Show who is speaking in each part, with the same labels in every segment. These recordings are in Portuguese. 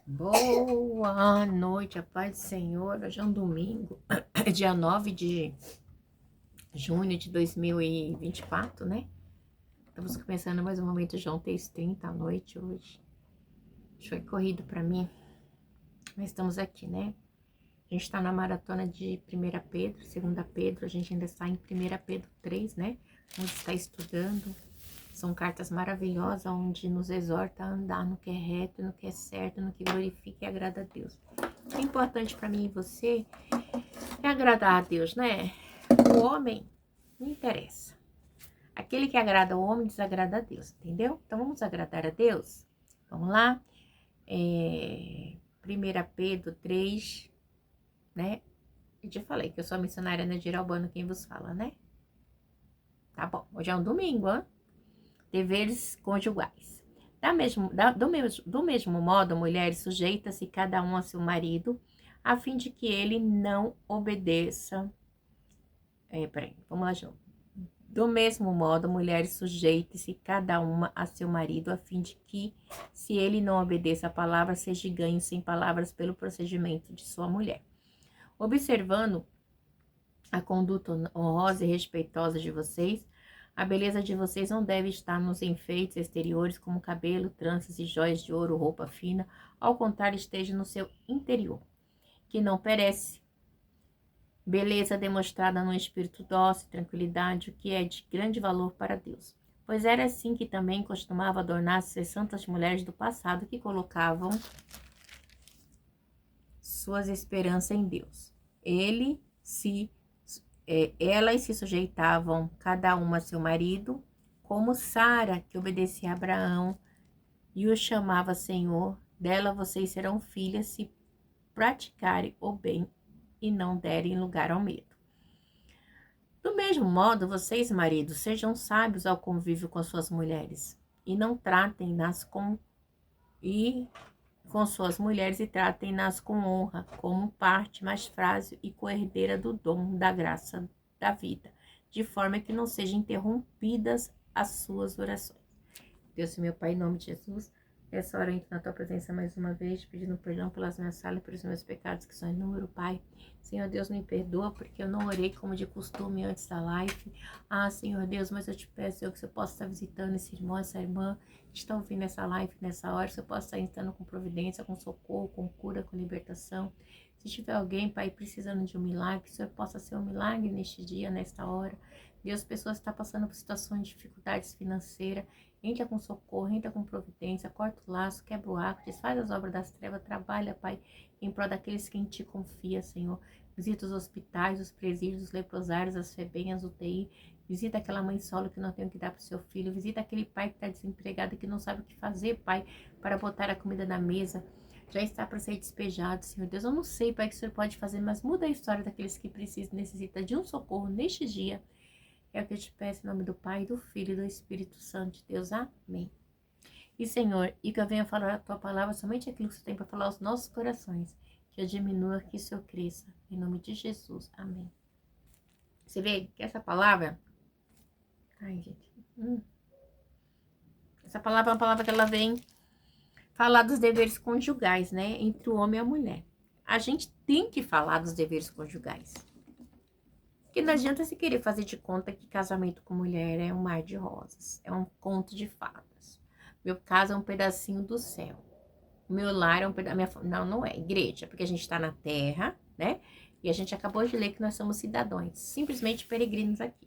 Speaker 1: Boa noite, a paz do Senhor. Hoje é um domingo, dia 9 de junho de 2024, né? Estamos começando mais um momento João 3:30 à noite hoje. Foi corrido para mim, mas estamos aqui, né? A gente está na maratona de 1 Pedro, 2 Pedro, a gente ainda está em 1 Pedro 3, né? Vamos estar estudando. São cartas maravilhosas, onde nos exorta a andar no que é reto, no que é certo, no que glorifica e agrada a Deus. O importante para mim e você é agradar a Deus, né? O homem não interessa. Aquele que agrada o homem desagrada a Deus, entendeu? Então vamos agradar a Deus? Vamos lá? 1 Pedro 3, né? Eu te falei que eu sou a missionária Nadir Albano, quem vos fala, né? Tá bom, hoje é um domingo, hein? Deveres conjugais. Do mesmo modo, mulheres, sujeita-se cada um a seu marido, a fim de que ele não obedeça. Vamos lá, João. Do mesmo modo, mulheres, sujeite-se cada uma a seu marido, a fim de que, se ele não obedeça a palavra, seja ganho sem palavras pelo procedimento de sua mulher. Observando a conduta honrosa e respeitosa de vocês, a beleza de vocês não deve estar nos enfeites exteriores, como cabelo, tranças e joias de ouro, roupa fina. Ao contrário, esteja no seu interior, que não perece. Beleza demonstrada no espírito dócil, tranquilidade, o que é de grande valor para Deus. Pois era assim que também costumava adornar-se as santas mulheres do passado, que colocavam suas esperanças em Deus. Elas se sujeitavam cada uma a seu marido, como Sara, que obedecia a Abraão e o chamava Senhor. Dela vocês serão filhas, se praticarem o bem e não derem lugar ao medo. Do mesmo modo, vocês, maridos, sejam sábios ao convívio com suas mulheres, e não tratem-nas com suas mulheres e tratem-nas com honra, como parte mais frágil e coerdeira do dom da graça da vida, de forma que não sejam interrompidas as suas orações. Deus, meu Pai, em nome de Jesus, nessa hora eu entro na tua presença mais uma vez, pedindo perdão pelas minhas falhas, pelos meus pecados que são inúmeros, Pai. Senhor Deus, me perdoa, porque eu não orei como de costume antes da live. Senhor Deus, mas eu te peço, Senhor, que você possa estar visitando esse irmão, essa irmã, que está ouvindo essa live nessa hora, que você possa estar entrando com providência, com socorro, com cura, com libertação. Se tiver alguém, Pai, precisando de um milagre, que o Senhor possa ser um milagre neste dia, nesta hora. Deus, pessoas estão passando por situações de dificuldades financeiras, entra com socorro, entra com providência, corta o laço, quebra o arco, desfaz as obras das trevas, trabalha, Pai, em prol daqueles que em Ti confia, Senhor. Visita os hospitais, os presídios, os leprosários, as FEBEM, as UTI. Visita aquela mãe solo que não tem o que dar para o seu filho. Visita aquele pai que está desempregado e que não sabe o que fazer, Pai, para botar a comida na mesa. Já está para ser despejado, Senhor Deus. Eu não sei, Pai, o que o Senhor pode fazer, mas muda a história daqueles que precisam, necessitam de um socorro neste dia. É o que eu te peço em nome do Pai, do Filho e do Espírito Santo de Deus. Amém. E, Senhor, e que eu venha falar a Tua palavra, somente aquilo que você tem para falar aos nossos corações. Que eu diminua, que o Senhor cresça. Em nome de Jesus. Amém. Você vê que essa palavra... Ai, gente. Essa palavra é uma palavra que ela vem falar dos deveres conjugais, né? Entre o homem e a mulher. A gente tem que falar dos deveres conjugais. Porque não adianta você querer fazer de conta que casamento com mulher é um mar de rosas. É um conto de fadas. Meu caso é um pedacinho do céu. O meu lar é um pedaço... Não, não é. Igreja, porque a gente está na terra, né? E a gente acabou de ler que nós somos cidadãos, simplesmente peregrinos aqui.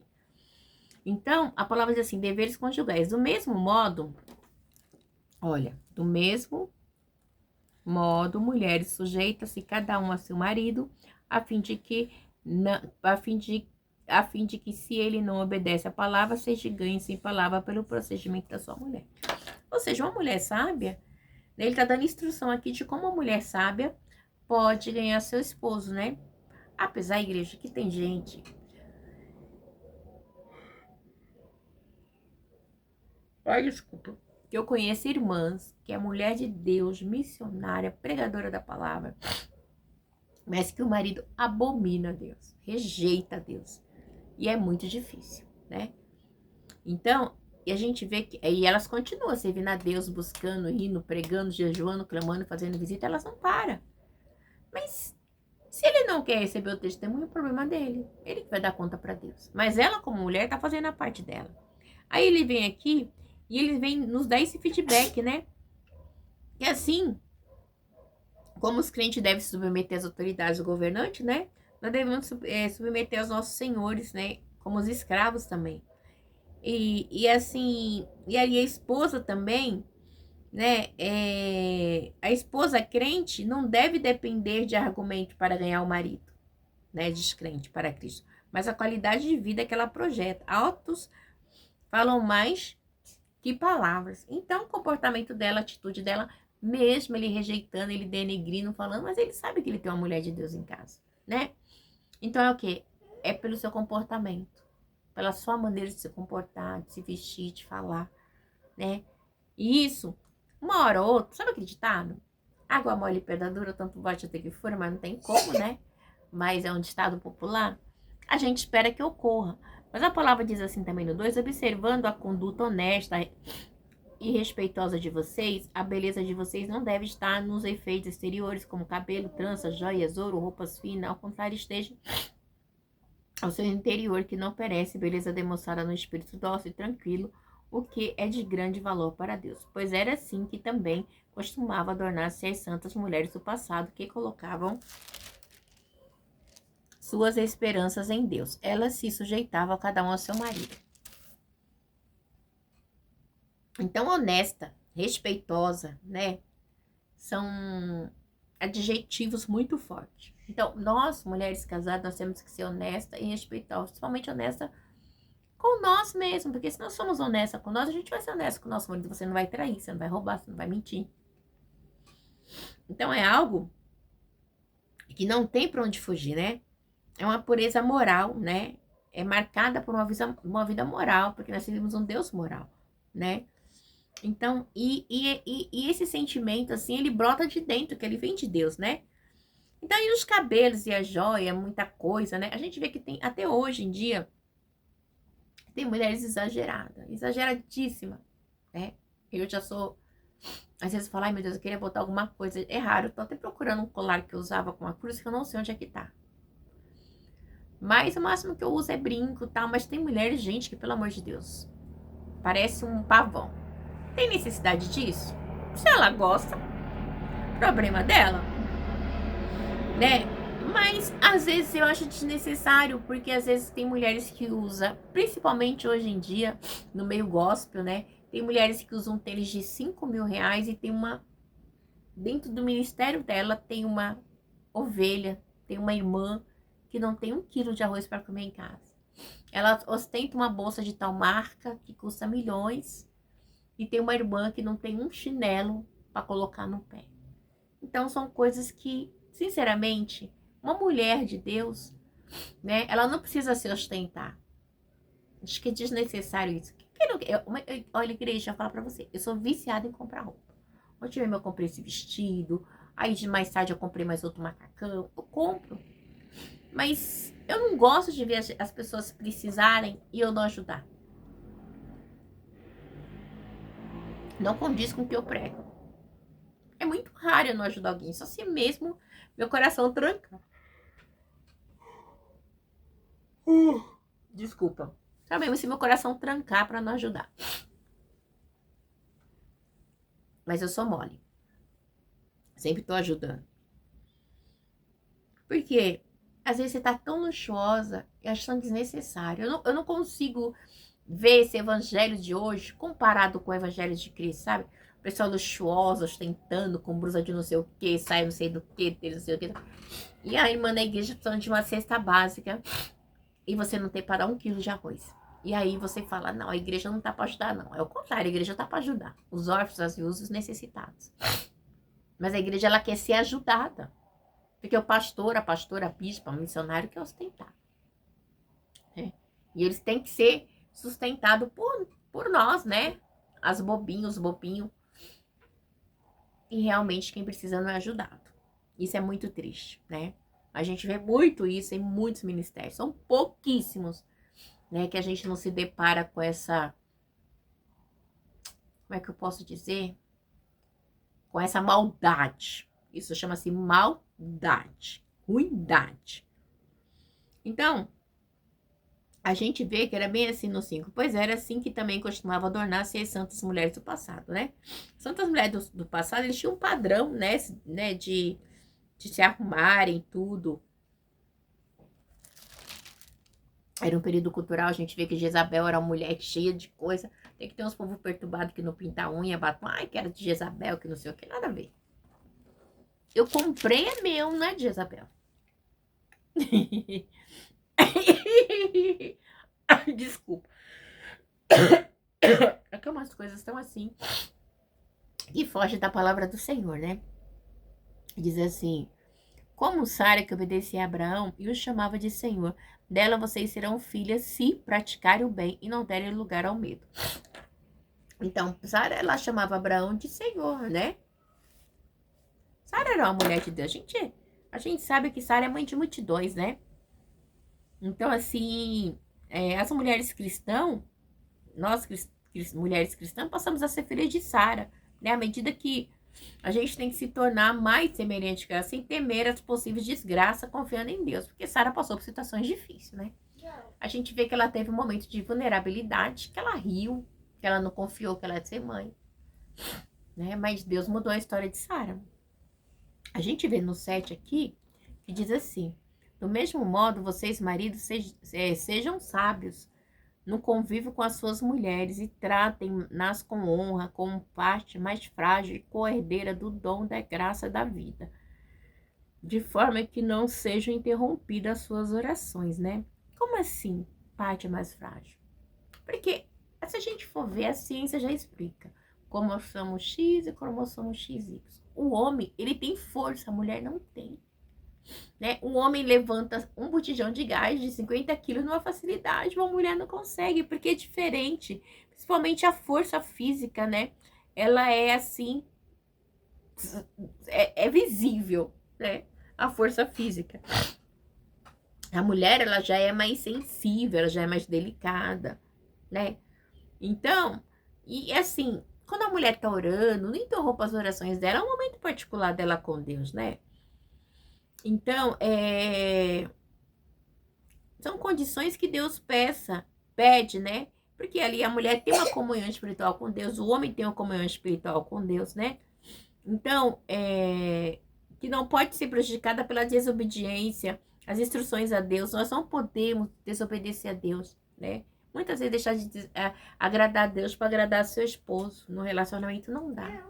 Speaker 1: Então, a palavra diz assim, deveres conjugais. Do mesmo modo, olha, do mesmo modo, mulheres sujeitam-se cada um a seu marido, a fim de que se ele não obedece a palavra, seja ganho sem palavra pelo procedimento da sua mulher. Ou seja, uma mulher sábia, né, ele está dando instrução aqui de como uma mulher sábia pode ganhar seu esposo, né? Apesar, igreja, que tem gente... Ai, desculpa. Eu conheço irmãs que é mulher de Deus, missionária, pregadora da palavra, mas que o marido abomina Deus, rejeita Deus. E é muito difícil, né? Então, E a gente vê que... E elas continuam servindo a Deus, buscando, indo, pregando, jejuando, clamando, fazendo visita. Elas não param. Mas se ele não quer receber o testemunho, é o problema dele. Ele que vai dar conta para Deus. Mas ela, como mulher, tá fazendo a parte dela. Aí ele vem aqui e ele vem nos dar esse feedback, né? E assim, como os crentes devem se submeter às autoridades governantes, né? Nós devemos submeter aos nossos senhores, né? Como os escravos também. E assim, e aí a esposa também, né? A esposa crente não deve depender de argumento para ganhar o marido, né? Descrente para Cristo. Mas a qualidade de vida que ela projeta. Atos falam mais que palavras. Então, o comportamento dela, a atitude dela, mesmo ele rejeitando, ele denegrindo, falando, mas ele sabe que ele tem uma mulher de Deus em casa, né? Então é o quê? É pelo seu comportamento, pela sua maneira de se comportar, de se vestir, de falar, né? E isso, uma hora ou outra, sabe aquele ditado? Água mole e pedra dura, tanto bate até que fura, mas não tem como, né? Mas é um ditado popular. A gente espera que ocorra. Mas a palavra diz assim também no 2, observando a conduta honesta e respeitosa de vocês, a beleza de vocês não deve estar nos efeitos exteriores, como cabelo, tranças, joias, ouro, roupas finas. Ao contrário, esteja ao seu interior, que não perece, beleza demonstrada no espírito dócil e tranquilo, o que é de grande valor para Deus. Pois era assim que também costumava adornar-se as santas mulheres do passado, que colocavam suas esperanças em Deus. Elas se sujeitavam a cada um ao seu marido. Então, honesta, respeitosa, né? São adjetivos muito fortes. Então, nós, mulheres casadas, nós temos que ser honesta e respeitosa, principalmente honesta com nós mesmos, porque se nós somos honestas com nós, a gente vai ser honesta com o nosso marido. Você não vai trair, você não vai roubar, você não vai mentir. Então, é algo que não tem para onde fugir, né? É uma pureza moral, né? É marcada por uma vida moral, porque nós servimos um Deus moral, né? Então, e esse sentimento, assim, ele brota de dentro, que ele vem de Deus, né? Então, e os cabelos e a joia, muita coisa, né? A gente vê que tem, até hoje em dia, tem mulheres exageradas, exageradíssimas, né? Eu já sou, às vezes falo, ai meu Deus, eu queria botar alguma coisa. É raro, eu tô até procurando um colar que eu usava com uma cruz, que eu não sei onde é que tá. Mas o máximo que eu uso é brinco e tal, mas tem mulheres, gente, que pelo amor de Deus, parece um pavão. Tem necessidade disso? Se ela gosta, problema dela, né? Mas às vezes eu acho desnecessário, porque às vezes tem mulheres que usam, principalmente hoje em dia, no meio gospel, né? Tem mulheres que usam tênis de 5.000 reais e tem uma, dentro do ministério dela, tem uma ovelha, tem uma irmã que não tem 1 quilo de arroz para comer em casa. Ela ostenta uma bolsa de tal marca que custa milhões e tem uma irmã que não tem um chinelo para colocar no pé. Então são coisas que, sinceramente, uma mulher de Deus, né, ela não precisa se ostentar. Acho que é desnecessário isso. Olha, igreja, deixa eu falar pra você. Eu sou viciada em comprar roupa. Ontem mesmo eu comprei esse vestido. Aí de mais tarde eu comprei mais outro macacão. Eu compro. Mas eu não gosto de ver as pessoas precisarem e eu não ajudar. Não condiz com o que eu prego. É muito raro eu não ajudar alguém. Só se mesmo meu coração trancar. Desculpa. Só mesmo se meu coração trancar pra não ajudar. Mas eu sou mole. Sempre tô ajudando. Porque às vezes você tá tão luxuosa, eu acho tão desnecessário. Eu não consigo ver esse evangelho de hoje comparado com o evangelho de Cristo, sabe? Pessoal luxuosa, ostentando, com blusa de não sei o que, sai não sei do que, não sei o que. E a irmã da igreja precisando de uma cesta básica e você não tem para dar 1 quilo de arroz. E aí você fala, não, a igreja não tá para ajudar, não. É o contrário, a igreja tá para ajudar. Os órfãos, as viúvas, os necessitados. Mas a igreja, ela quer ser ajudada. Porque o pastor, a pastora, a bispa, o missionário quer ostentar. Né? E eles têm que ser sustentados por nós, né? As bobinhos, os bobinhos. E realmente quem precisa não é ajudado. Isso é muito triste, né? A gente vê muito isso em muitos ministérios. São pouquíssimos, né? Que a gente não se depara com essa como é que eu posso dizer? Com essa maldade. Isso chama-se maldade, ruindade. Então, a gente vê que era bem assim no 5. Pois era assim que também costumava adornar-se as santas mulheres do passado, né? Santas mulheres do passado, eles tinham um padrão, né de se arrumarem, tudo. Era um período cultural, a gente vê que Jezabel era uma mulher cheia de coisa. Tem que ter uns povos perturbados que não pinta a unha, batem, ai, que era de Jezabel, que não sei o que, nada a ver. Eu comprei é meu, não é de Jezabel. Desculpa. É que umas coisas estão assim que foge da palavra do Senhor, né? Diz assim: como Sara que obedecia a Abraão e o chamava de Senhor, dela vocês serão filhas se praticarem o bem e não derem lugar ao medo. Então, Sara, ela chamava Abraão de Senhor, né? Sara era uma mulher de Deus. A gente sabe que Sara é mãe de multidões, né? Então, assim, as mulheres cristãs, nós mulheres cristãs, passamos a ser filhas de Sara, né? À medida que a gente tem que se tornar mais semelhante a ela, sem temer as possíveis desgraças, confiando em Deus. Porque Sara passou por situações difíceis, né? A gente vê que ela teve um momento de vulnerabilidade, que ela riu, que ela não confiou que ela ia ser mãe, né? Mas Deus mudou a história de Sara. A gente vê no 7 aqui, que diz assim: do mesmo modo, vocês, maridos, sejam sábios no convívio com as suas mulheres e tratem-nas com honra, como parte mais frágil e coerdeira do dom da graça da vida, de forma que não sejam interrompidas as suas orações, né? Como assim, parte mais frágil? Porque, se a gente for ver, a ciência já explica cromossomo X e cromossomo XY. O homem, ele tem força, a mulher não tem. Né? Um homem levanta um botijão de gás de 50 quilos numa facilidade, uma mulher não consegue, porque é diferente. Principalmente a força física, né? Ela é assim, é visível, né? A força física. A mulher, ela já é mais sensível, ela já é mais delicada, né? Então, e assim, quando a mulher tá orando, não interrompa as orações dela, é um momento particular dela com Deus, né? Então, são condições que Deus pede, né? Porque ali a mulher tem uma comunhão espiritual com Deus, o homem tem uma comunhão espiritual com Deus, né? Então, que não pode ser prejudicada pela desobediência, as instruções a Deus. Nós não podemos desobedecer a Deus, né? Muitas vezes deixar de agradar a Deus para agradar seu esposo. No relacionamento não dá.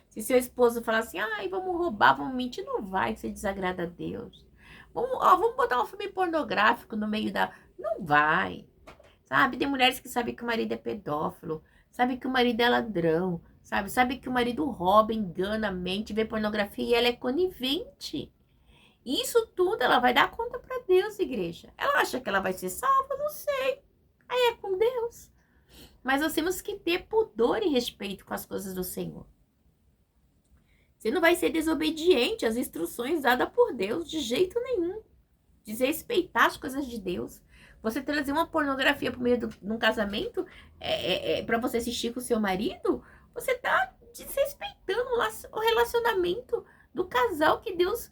Speaker 1: Se seu esposo falar assim, ai, vamos roubar, vamos mentir, não vai, que você desagrada a Deus. Vamos botar um filme pornográfico no meio da... Não vai, sabe? Tem mulheres que sabem que o marido é pedófilo, sabem que o marido é ladrão, sabe que o marido rouba, engana, mente, vê pornografia e ela é conivente. Isso tudo ela vai dar conta para Deus, igreja. Ela acha que ela vai ser salva? Não sei. Aí é com Deus. Mas nós temos que ter pudor e respeito com as coisas do Senhor. Você não vai ser desobediente às instruções dadas por Deus, de jeito nenhum. Desrespeitar as coisas de Deus. Você trazer uma pornografia por meio de um casamento para você assistir com o seu marido, você está desrespeitando o relacionamento do casal que Deus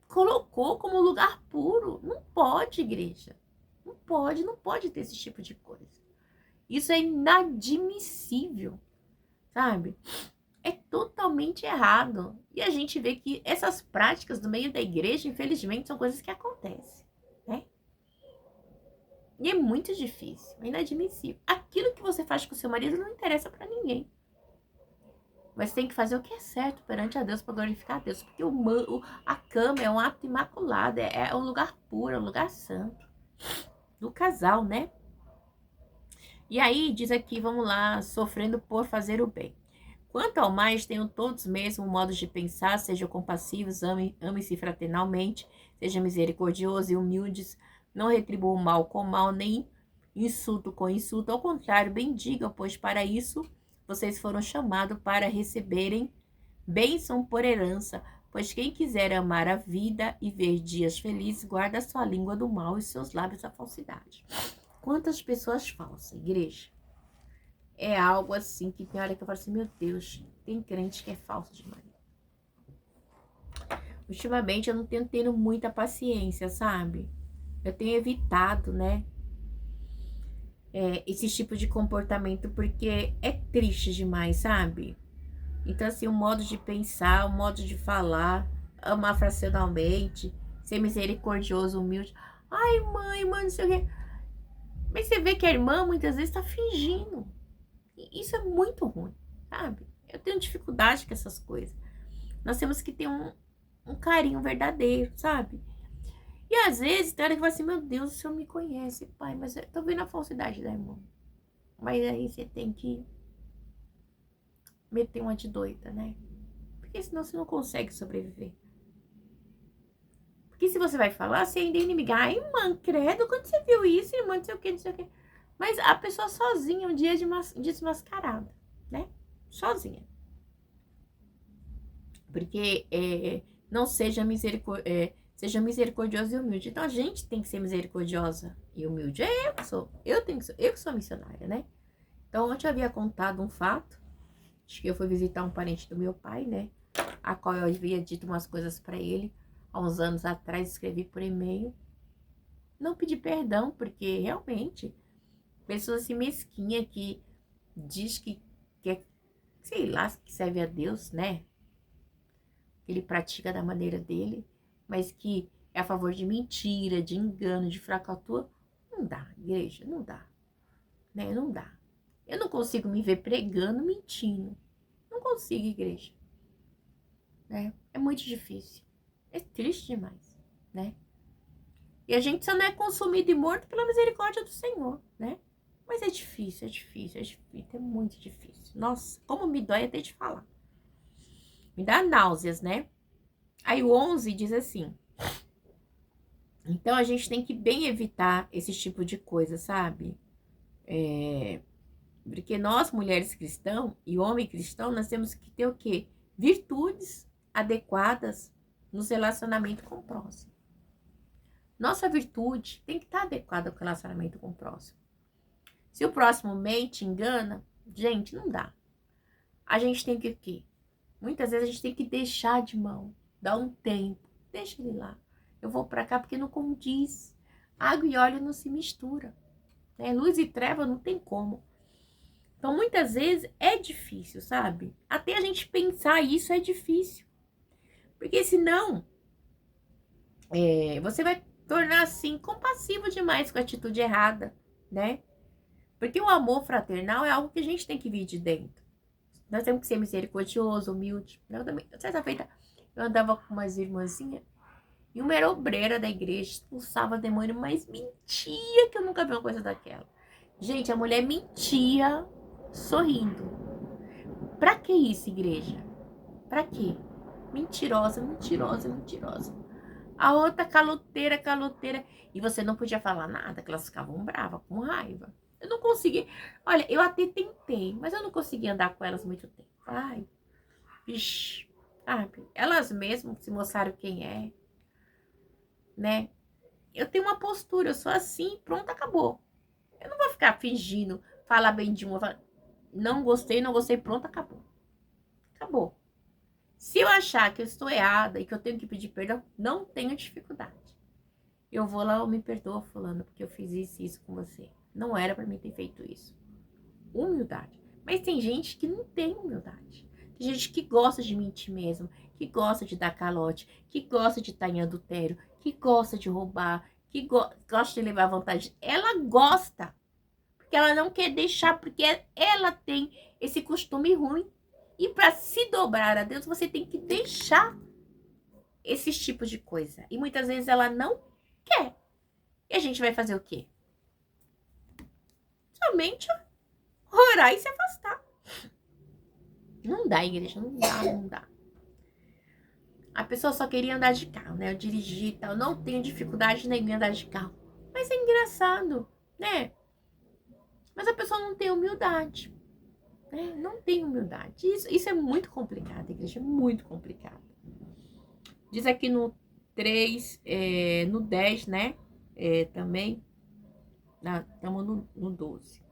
Speaker 1: colocou como lugar puro. Não pode, igreja. Não pode ter esse tipo de coisa. Isso é inadmissível, sabe? É totalmente errado. E a gente vê que essas práticas no meio da igreja, infelizmente, são coisas que acontecem, né? E é muito difícil, é inadmissível. Aquilo que você faz com o seu marido não interessa para ninguém. Mas tem que fazer o que é certo perante a Deus para glorificar a Deus. Porque a cama é um ato imaculado, é um lugar puro, é um lugar santo. Do casal, né? E aí diz aqui, vamos lá, sofrendo por fazer o bem. Quanto ao mais, tenham todos mesmo modos de pensar, sejam compassivos, amem-se fraternalmente, sejam misericordiosos e humildes, não retribuam mal com mal, nem insulto com insulto, ao contrário, bendigam, pois para isso vocês foram chamados para receberem bênção por herança, pois quem quiser amar a vida e ver dias felizes, guarda a sua língua do mal e seus lábios da falsidade. Quantas pessoas falsas, igreja? é algo assim que tem hora que eu falo assim, meu Deus, tem crente que é falso demais. Ultimamente eu não tenho tendo muita paciência, sabe? Eu tenho evitado, né? Esse tipo de comportamento porque é triste demais, sabe? Então, assim, o modo de pensar, o modo de falar, amar fracionalmente, ser misericordioso, humilde. Ai, mãe, não sei o quê. Mas você vê que a irmã muitas vezes tá fingindo. E isso é muito ruim, sabe? Eu tenho dificuldade com essas coisas. Nós temos que ter um carinho verdadeiro, sabe? E às vezes tem hora que fala assim, meu Deus, o senhor me conhece, pai, mas eu tô vendo a falsidade da irmã. Mas aí você tem que meter uma de doida, né? Porque senão você não consegue sobreviver. Porque se você vai falar, você ainda é inimiga. Ai, irmã, credo, quando você viu isso, irmã, não sei o que, não sei o que. Mas a pessoa sozinha, um dia desmascarada, né? Sozinha. Porque não seja, seja misericordiosa e humilde. Então a gente tem que ser misericordiosa e humilde. É eu que sou. Eu que sou missionária, né? Então ontem eu havia contado um fato. Acho que eu fui visitar um parente do meu pai, né? A qual eu havia dito umas coisas para ele. Há uns anos atrás, escrevi por e-mail. Não pedi perdão, porque realmente, pessoas assim mesquinha que diz que é, sei lá, que serve a Deus, né? Que ele pratica da maneira dele, mas que é a favor de mentira, de engano, de fracatua. Não dá, igreja, não dá, né? Não dá. Eu não consigo me ver pregando, mentindo. Não consigo, igreja, né? É muito difícil. É triste demais, né? E a gente só não é consumido e morto pela misericórdia do Senhor, né? Mas é difícil, é difícil, é difícil, é muito difícil. Nossa, como me dói até de falar. Me dá náuseas, né? Aí o 11 diz assim: então a gente tem que bem evitar esse tipo de coisa, sabe? Porque nós, mulheres cristãs e homem cristão, nós temos que ter o quê? Virtudes adequadas nos relacionamentos com o próximo. Nossa virtude tem que estar adequada ao relacionamento com o próximo. Se o próximo mente, engana, gente, não dá. A gente tem que o quê? Muitas vezes a gente tem que deixar de mão, dar um tempo, deixa ele lá. Eu vou para cá porque não condiz. Água e óleo não se mistura, né? Luz e treva não tem como. Então, muitas vezes é difícil, sabe? Até a gente pensar isso é difícil. Porque senão, você vai tornar assim compassivo demais com a atitude errada, né? Porque o amor fraternal é algo que a gente tem que vir de dentro. Nós temos que ser misericordioso, humilde. Eu também, certa feita, eu andava com umas irmãzinhas e uma era obreira da igreja, expulsava demônio, mas mentia que eu nunca vi uma coisa daquela. Gente, a mulher mentia sorrindo. Pra que isso, igreja? Pra quê? Mentirosa, mentirosa, mentirosa. A outra caloteira, caloteira. E você não podia falar nada, que elas ficavam bravas, com raiva. Eu não consegui. Olha, eu até tentei, mas eu não consegui andar com elas muito tempo. Ai, vixi, sabe? Elas mesmas se mostraram quem é, né? Eu tenho uma postura, eu sou assim, pronto, acabou. Eu não vou ficar fingindo, falar bem de uma, não gostei, não gostei, pronto, acabou. Acabou. Se eu achar que eu estou errada e que eu tenho que pedir perdão, não tenho dificuldade. Eu vou lá, eu me perdoa, fulano, porque eu fiz isso e isso com você. Não era para mim ter feito isso. Humildade. Mas tem gente que não tem humildade. Tem gente que gosta de mentir mesmo, que gosta de dar calote, que gosta de estar em adultério, que gosta de roubar, que gosta de levar vantagem. Ela gosta, porque ela não quer deixar, porque ela tem esse costume ruim. E para se dobrar a Deus, você tem que deixar esses tipos de coisa. E muitas vezes ela não quer. E a gente vai fazer o quê? Somente orar e se afastar. Não dá, igreja, não dá, não dá. A pessoa só queria andar de carro, né? Eu dirigi e tal, não tenho dificuldade nenhuma em andar de carro. Mas é engraçado, né? Mas a pessoa não tem humildade, né? Não tem humildade. Isso é muito complicado, igreja, é muito complicado. Diz aqui no 3, no 10, né? Também, estamos no 12,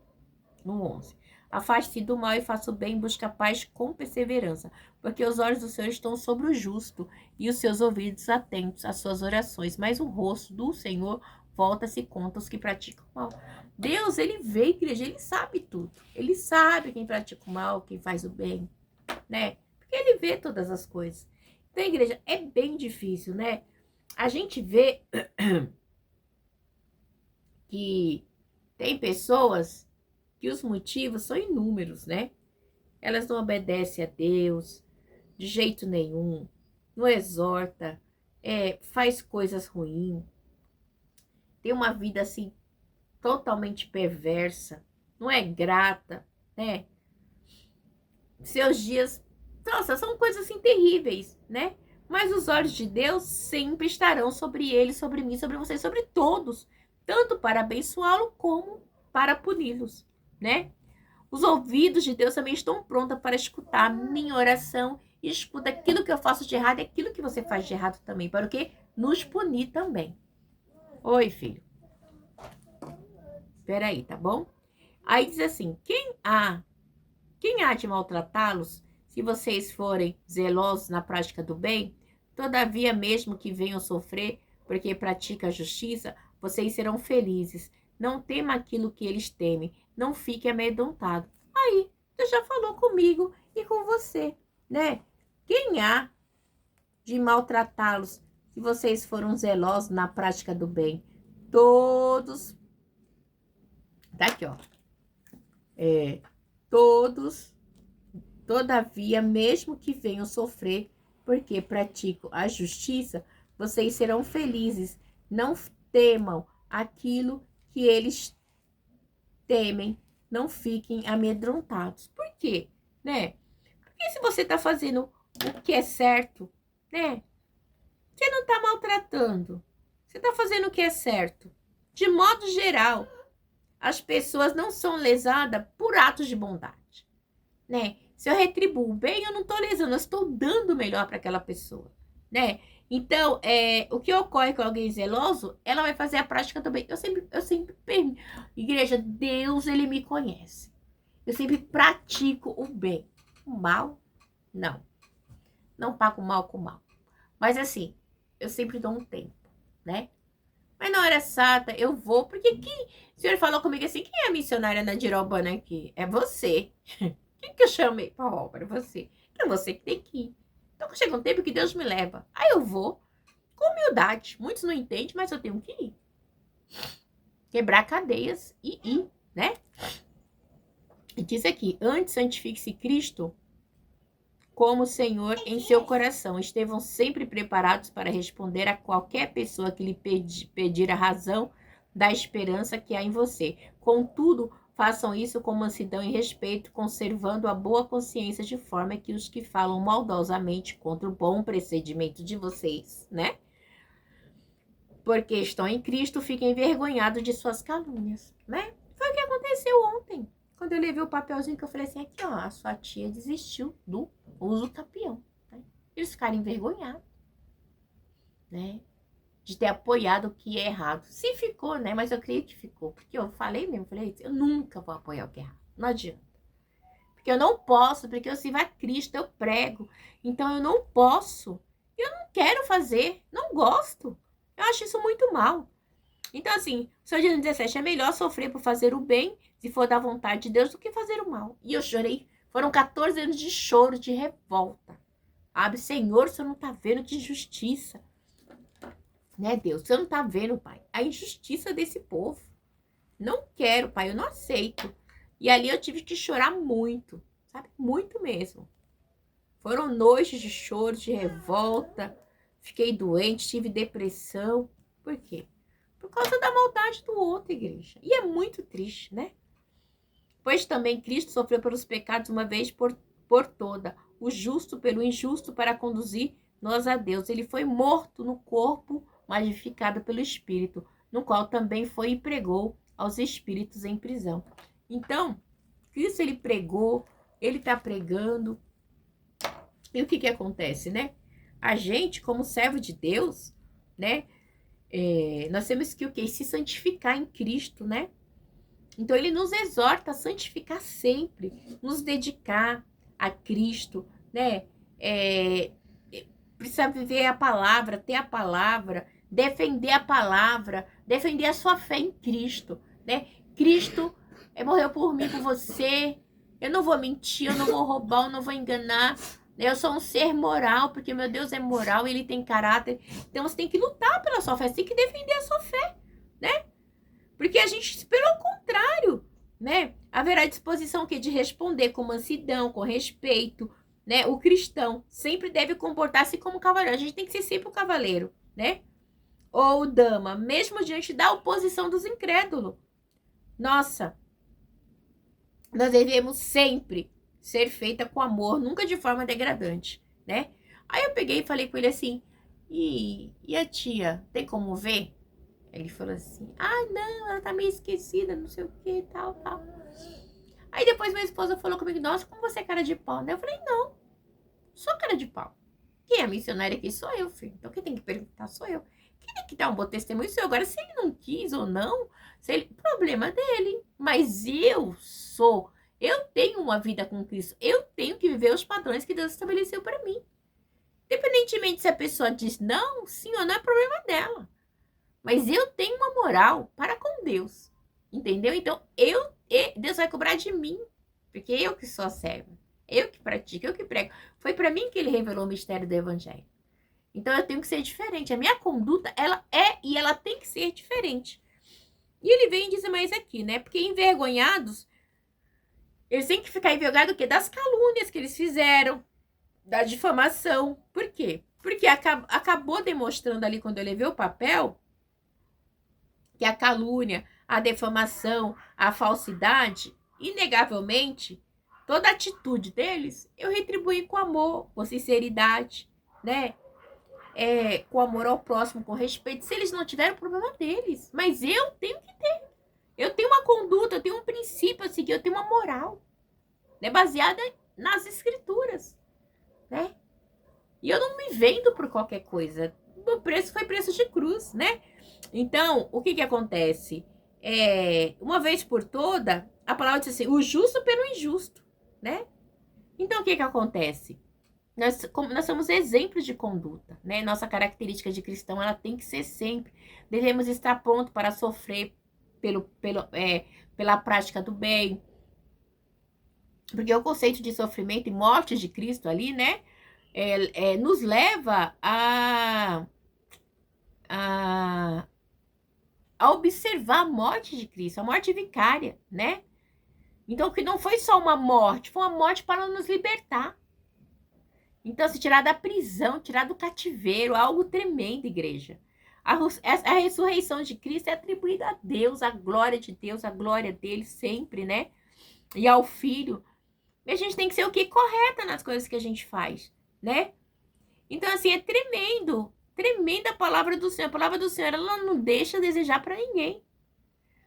Speaker 1: no 11. Afaste-se do mal e faça o bem, busca a paz com perseverança, porque os olhos do Senhor estão sobre o justo e os seus ouvidos atentos às suas orações, mas o rosto do Senhor volta-se contra os que praticam o mal. Deus, ele vê, igreja, ele sabe tudo. Ele sabe quem pratica o mal, quem faz o bem, né? Porque ele vê todas as coisas. Então, igreja, é bem difícil, né? A gente vê que tem pessoas que os motivos são inúmeros, né? Elas não obedecem a Deus de jeito nenhum, não exorta, faz coisas ruins, tem uma vida assim totalmente perversa, não é grata, né? Seus dias, nossa, são coisas assim terríveis, né? Mas os olhos de Deus sempre estarão sobre ele, sobre mim, sobre vocês, sobre todos, tanto para abençoá-lo como para puni-los, né? Os ouvidos de Deus também estão prontos para escutar a minha oração e escuta aquilo que eu faço de errado e aquilo que você faz de errado também, para o quê? Nos punir também. Oi, filho. Espera aí, tá bom? Aí diz assim, quem há de maltratá-los, se vocês forem zelosos na prática do bem? Todavia, mesmo que venham sofrer, porque pratica a justiça, vocês serão felizes. Não tema aquilo que eles temem, não fique amedrontado. Aí, Deus já falou comigo e com você, né? Quem há de maltratá-los, se vocês foram zelosos na prática do bem? Todos, tá aqui, ó. Todos, todavia, mesmo que venham sofrer, porque praticam a justiça, vocês serão felizes. Não temam aquilo que eles temem, não fiquem amedrontados. Por quê? Né? Porque se você está fazendo o que é certo, né? Você não está maltratando. Você está fazendo o que é certo. De modo geral, as pessoas não são lesadas por atos de bondade, né? Se eu retribuo bem, eu não estou lesando, eu estou dando o melhor para aquela pessoa, né? Então, o que ocorre com alguém zeloso, ela vai fazer a prática também. Eu sempre pergunto, igreja, Deus, ele me conhece. Eu sempre pratico o bem. O mal, não. Não pago o mal com o mal. Mas assim, eu sempre dou um tempo, né? Mas na hora exata, eu vou, porque o senhor falou comigo assim, quem é a missionária Nadirobana aqui? É você. Quem que eu chamei para a obra? Você. É você que tem que ir. Então, chega um tempo que Deus me leva. Aí eu vou, com humildade. Muitos não entendem, mas eu tenho que ir. Quebrar cadeias e ir, né? E diz aqui, antes santifique-se Cristo como Senhor em seu coração. Estejam sempre preparados para responder a qualquer pessoa que lhe pedir a razão da esperança que há em você. Contudo, façam isso com mansidão e respeito, conservando a boa consciência, de forma que os que falam maldosamente contra o bom procedimento de vocês, né? Porque estão em Cristo, fiquem envergonhados de suas calúnias, né? Foi o que aconteceu ontem. Quando eu levei o papelzinho que eu falei assim, aqui ó, a sua tia desistiu do uso capião. Né? Eles ficaram envergonhados, né? De ter apoiado o que é errado. Se ficou, né? Mas eu creio que ficou. Porque eu falei mesmo, falei, eu nunca vou apoiar o que é errado. Não adianta. Porque eu não posso, porque eu sirvo a Cristo, eu prego. Então eu não posso. Eu não quero fazer, não gosto. Eu acho isso muito mal. Então, assim, o Senhor diz no 17, é melhor sofrer por fazer o bem, se for da vontade de Deus, do que fazer o mal. E eu chorei. Foram 14 anos de choro, de revolta. Sabe, Senhor, o Senhor não tá vendo que injustiça. Né, Deus? O Senhor não tá vendo, Pai, a injustiça desse povo. Não quero, Pai, eu não aceito. E ali eu tive que chorar muito, sabe? Muito mesmo. Foram noites de choro, de revolta. Fiquei doente, tive depressão. Por quê? Por causa da maldade do outro, igreja. E é muito triste, né? Pois também Cristo sofreu pelos pecados uma vez por toda, o justo pelo injusto, para conduzir nós a Deus. Ele foi morto no corpo, mas vivificado pelo Espírito, no qual também foi e pregou aos espíritos em prisão. Então, Cristo, ele pregou, ele está pregando. E o que acontece, né? A gente, como servo de Deus, né? Nós temos que o quê? Se santificar em Cristo, né? Então, ele nos exorta a santificar sempre, nos dedicar a Cristo, né? Precisa viver a palavra, ter a palavra, defender a palavra, defender a sua fé em Cristo, né? Cristo morreu por mim, por você. Eu não vou mentir, eu não vou roubar, eu não vou enganar. Eu sou um ser moral, porque meu Deus é moral, ele tem caráter. Então você tem que lutar pela sua fé, você tem que defender a sua fé, né? Porque a gente, pelo contrário, né? Haverá disposição de responder com mansidão, com respeito, né? O cristão sempre deve comportar-se como cavaleiro. A gente tem que ser sempre o cavaleiro, né? Ou dama, mesmo diante da oposição dos incrédulos. Nossa, nós devemos sempre ser feita com amor, nunca de forma degradante, né? Aí eu peguei e falei com ele assim, e a tia, tem como ver? Ele falou assim, não, ela tá meio esquecida, não sei o que, tal. Aí depois minha esposa falou comigo, nossa, como você é cara de pau, né? Eu falei, não, sou cara de pau. Quem é missionária aqui sou eu, filho. Então quem tem que perguntar sou eu. Quem tem que dar um bom testemunho sou eu. Agora, se ele não quis ou não, problema dele. Mas eu tenho uma vida com Cristo. Eu tenho que viver os padrões que Deus estabeleceu para mim. Independentemente se a pessoa diz não, sim ou não, é problema dela. Mas eu tenho uma moral para com Deus. Entendeu? Então, Deus vai cobrar de mim. Porque eu que sou a serva. Eu que pratico, eu que prego. Foi para mim que ele revelou o mistério do evangelho. Então, eu tenho que ser diferente. A minha conduta, ela é e ela tem que ser diferente. E ele vem e diz mais aqui, né? Porque envergonhados, eles têm que ficar envergonhados do quê? Das calúnias que eles fizeram, da difamação. Por quê? Porque acabou demonstrando ali, quando eu levei o papel, que a calúnia, a defamação, a falsidade, inegavelmente, toda atitude deles, eu retribuí com amor, com sinceridade, né? Com amor ao próximo, com respeito. Se eles não tiveram, o problema deles. Mas eu tenho que ter. Eu tenho uma conduta, eu tenho um princípio a seguir, eu tenho uma moral, né? Baseada nas escrituras, né? E eu não me vendo por qualquer coisa. O preço foi preço de cruz, né? Então, o que acontece? Uma vez por toda, a palavra diz assim, o justo pelo injusto, né? Então, o que acontece? Nós somos exemplos de conduta, né? Nossa característica de cristão, ela tem que ser sempre. Devemos estar pronto para sofrer pela prática do bem. Porque o conceito de sofrimento e morte de Cristo ali, né? Nos leva a observar a morte de Cristo, a morte vicária, né? Então, que não foi só uma morte, foi uma morte para nos libertar. Então, se tirar da prisão, tirar do cativeiro, algo tremendo, igreja. A ressurreição de Cristo é atribuída a Deus, a glória de Deus, a glória dele sempre, né? E ao Filho. E a gente tem que ser o quê? Correta nas coisas que a gente faz, né? Então, assim, é tremendo. Tremenda a palavra do Senhor. A palavra do Senhor, ela não deixa a desejar para ninguém.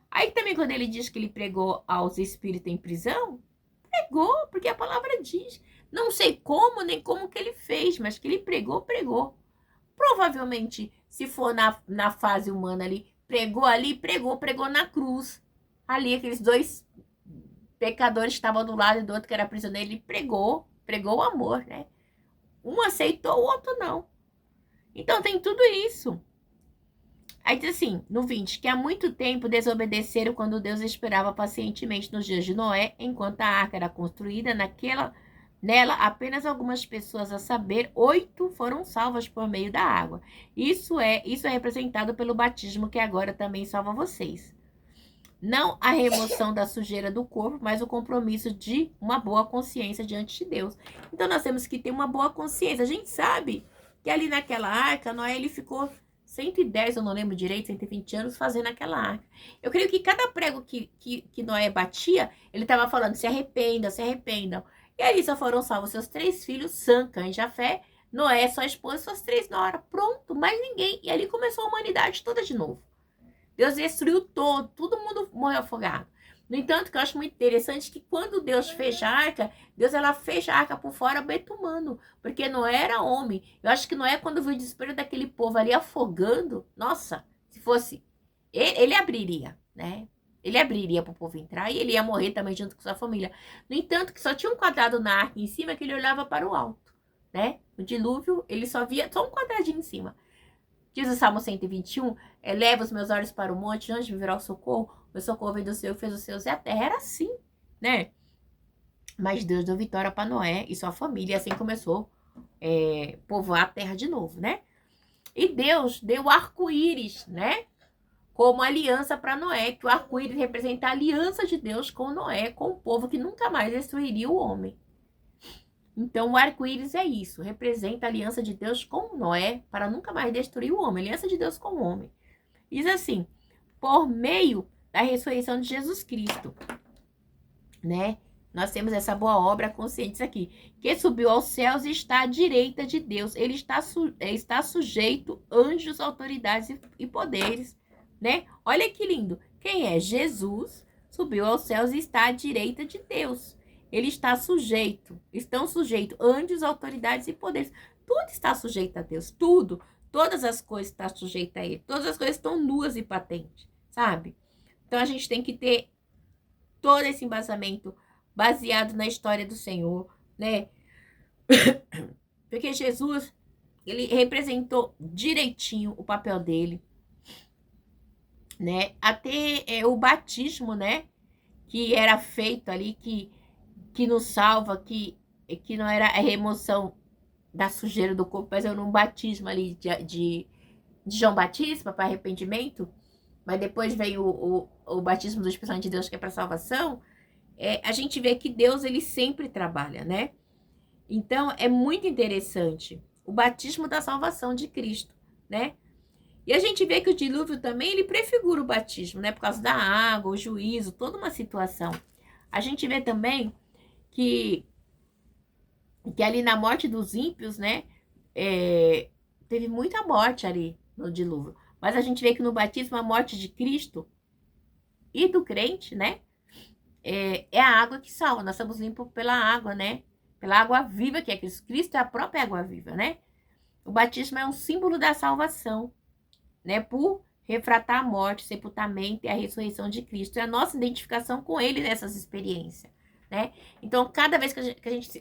Speaker 1: Aí também, quando ele diz que ele pregou aos espíritos em prisão, pregou, porque a palavra diz. Não sei como, nem como que ele fez, mas que ele pregou. Provavelmente, se for na fase humana ali, pregou na cruz. Ali, aqueles dois pecadores que estavam do lado e do outro que era prisioneiro, ele pregou o amor, né? Um aceitou, o outro não. Então, tem tudo isso. Aí diz assim, no 20, que há muito tempo desobedeceram quando Deus esperava pacientemente nos dias de Noé, enquanto a arca era construída, nela apenas algumas pessoas, a saber, 8 foram salvas por meio da água. Isso é representado pelo batismo, que agora também salva vocês. Não a remoção da sujeira do corpo, mas o compromisso de uma boa consciência diante de Deus. Então, nós temos que ter uma boa consciência. A gente sabe que ali naquela arca, Noé, ele ficou 110, eu não lembro direito, 120 anos fazendo aquela arca. Eu creio que cada prego que Noé batia, ele estava falando, se arrependam, se arrependam. E ali só foram salvos seus 3 filhos, Sam, Cã e Jafé, Noé, sua esposa, suas 3 noras. Pronto, mais ninguém. E ali começou a humanidade toda de novo. Deus destruiu todo mundo morreu afogado. No entanto, que eu acho muito interessante que quando Deus fecha a arca, ela fecha a arca por fora betumando, porque não era homem. Eu acho que Noé, quando viu o desespero daquele povo ali afogando, nossa, se fosse, ele abriria, né? Ele abriria para o povo entrar e ele ia morrer também junto com sua família. No entanto, que só tinha um quadrado na arca em cima que ele olhava para o alto, né? No dilúvio, ele só via só um quadradinho em cima. Diz o Salmo 121, eleva os meus olhos para o monte, de onde me virá o socorro? Meu socorro vem do Senhor, fez os céus e a terra. Era assim, né? Mas Deus deu vitória para Noé e sua família, e assim começou a povoar a terra de novo, né? E Deus deu o arco-íris, né? Como aliança para Noé, que o arco-íris representa a aliança de Deus com Noé, com o povo que nunca mais destruiria o homem. Então, o arco-íris é isso, representa a aliança de Deus com Noé, para nunca mais destruir o homem, aliança de Deus com o homem. Diz assim, por meio da ressurreição de Jesus Cristo, né? Nós temos essa boa obra consciente aqui, que subiu aos céus e está à direita de Deus. Ele está sujeito anjos, autoridades e poderes, né? Olha que lindo. Quem é? Jesus subiu aos céus e está à direita de Deus. Ele está sujeito, estão sujeitos anjos, autoridades e poderes. Tudo está sujeito a Deus, tudo. Todas as coisas estão sujeitas a Ele. Todas as coisas estão nuas e patentes, sabe? Então, a gente tem que ter todo esse embasamento baseado na história do Senhor, né? Porque Jesus, ele representou direitinho o papel dele, né? Até o batismo, né? Que era feito ali, que nos salva, que não era a remoção da sujeira do corpo, mas era um batismo ali de João Batista para arrependimento, mas depois veio o batismo do Espírito Santo de Deus, que é para salvação. A gente vê que Deus, ele sempre trabalha, né? Então, é muito interessante o batismo da salvação de Cristo, né? E a gente vê que o dilúvio também, ele prefigura o batismo, né? Por causa da água, o juízo, toda uma situação. A gente vê também que ali na morte dos ímpios, né? Teve muita morte ali no dilúvio. Mas a gente vê que no batismo, a morte de Cristo e do crente, né? É a água que salva. Nós somos limpos pela água, né? Pela água viva que é Cristo. Cristo é a própria água viva, né? O batismo é um símbolo da salvação, né? Por refratar a morte, o sepultamento e a ressurreição de Cristo. É a nossa identificação com Ele nessas experiências, né? Então, cada vez que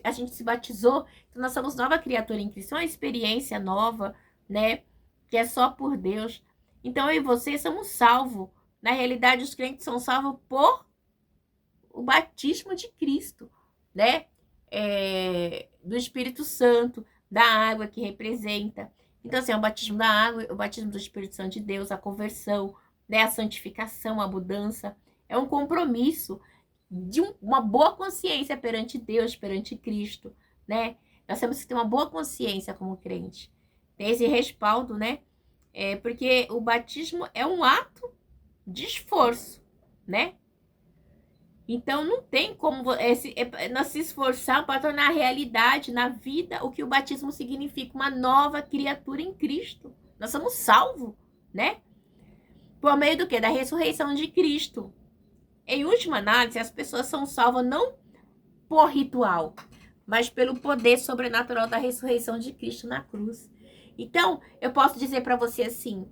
Speaker 1: a gente se batizou, então nós somos nova criatura em Cristo. É uma experiência nova, né? Que é só por Deus. Então, eu e você somos salvos. Na realidade, os crentes são salvos por o batismo de Cristo, né? Do Espírito Santo, da água que representa. Então, assim, é o batismo da água, o batismo do Espírito Santo de Deus, a conversão, né? A santificação, a mudança. É um compromisso de uma boa consciência perante Deus, perante Cristo, né? Nós temos que ter uma boa consciência como crente. Tem esse respaldo, né? Porque o batismo é um ato de esforço, né? Então, não tem como nós se esforçar para tornar realidade na vida o que o batismo significa, uma nova criatura em Cristo. Nós somos salvos, né? Por meio do quê? Da ressurreição de Cristo. Em última análise, as pessoas são salvas não por ritual, mas pelo poder sobrenatural da ressurreição de Cristo na cruz. Então, eu posso dizer para você assim,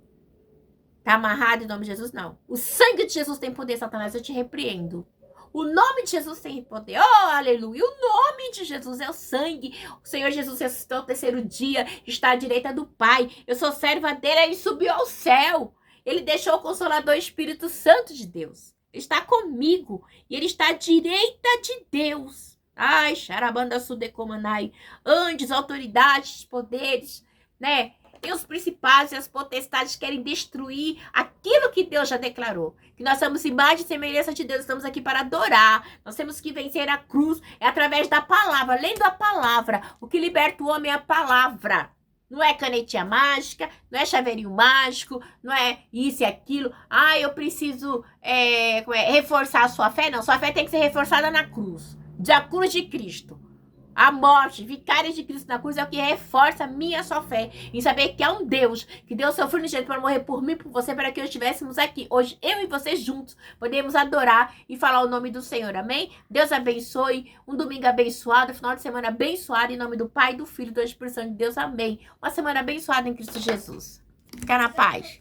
Speaker 1: tá amarrado em nome de Jesus? Não. O sangue de Jesus tem poder, Satanás, eu te repreendo. O nome de Jesus tem poder. Oh, aleluia. O nome de Jesus é o sangue. O Senhor Jesus ressuscitou no terceiro dia. Está à direita do Pai. Eu sou serva dele. Ele subiu ao céu. Ele deixou o Consolador Espírito Santo de Deus. Ele está comigo. E ele está à direita de Deus. Ai, xarabanda sudecomanai. Anjos, autoridades, poderes, né? E os principados e as potestades querem destruir aquilo que Deus já declarou. Que nós somos imagem e semelhança de Deus, estamos aqui para adorar. Nós temos que vencer a cruz, é através da palavra, lendo a palavra. O que liberta o homem é a palavra. Não é canetinha mágica, não é chaveirinho mágico, não é isso e aquilo. Ah, eu preciso reforçar a sua fé. Não, sua fé tem que ser reforçada na cruz. Da cruz de Cristo. A morte, vicária de Cristo na cruz é o que reforça a minha sua fé em saber que há um Deus que deu seu filho unigênito para morrer por mim e por você, para que nós estivéssemos aqui. Hoje, eu e você juntos, podemos adorar e falar o nome do Senhor. Amém? Deus abençoe. Um domingo abençoado, final de semana abençoado, em nome do Pai, do Filho e do Espírito Santo de Deus. Amém. Uma semana abençoada em Cristo Jesus. Fica na paz.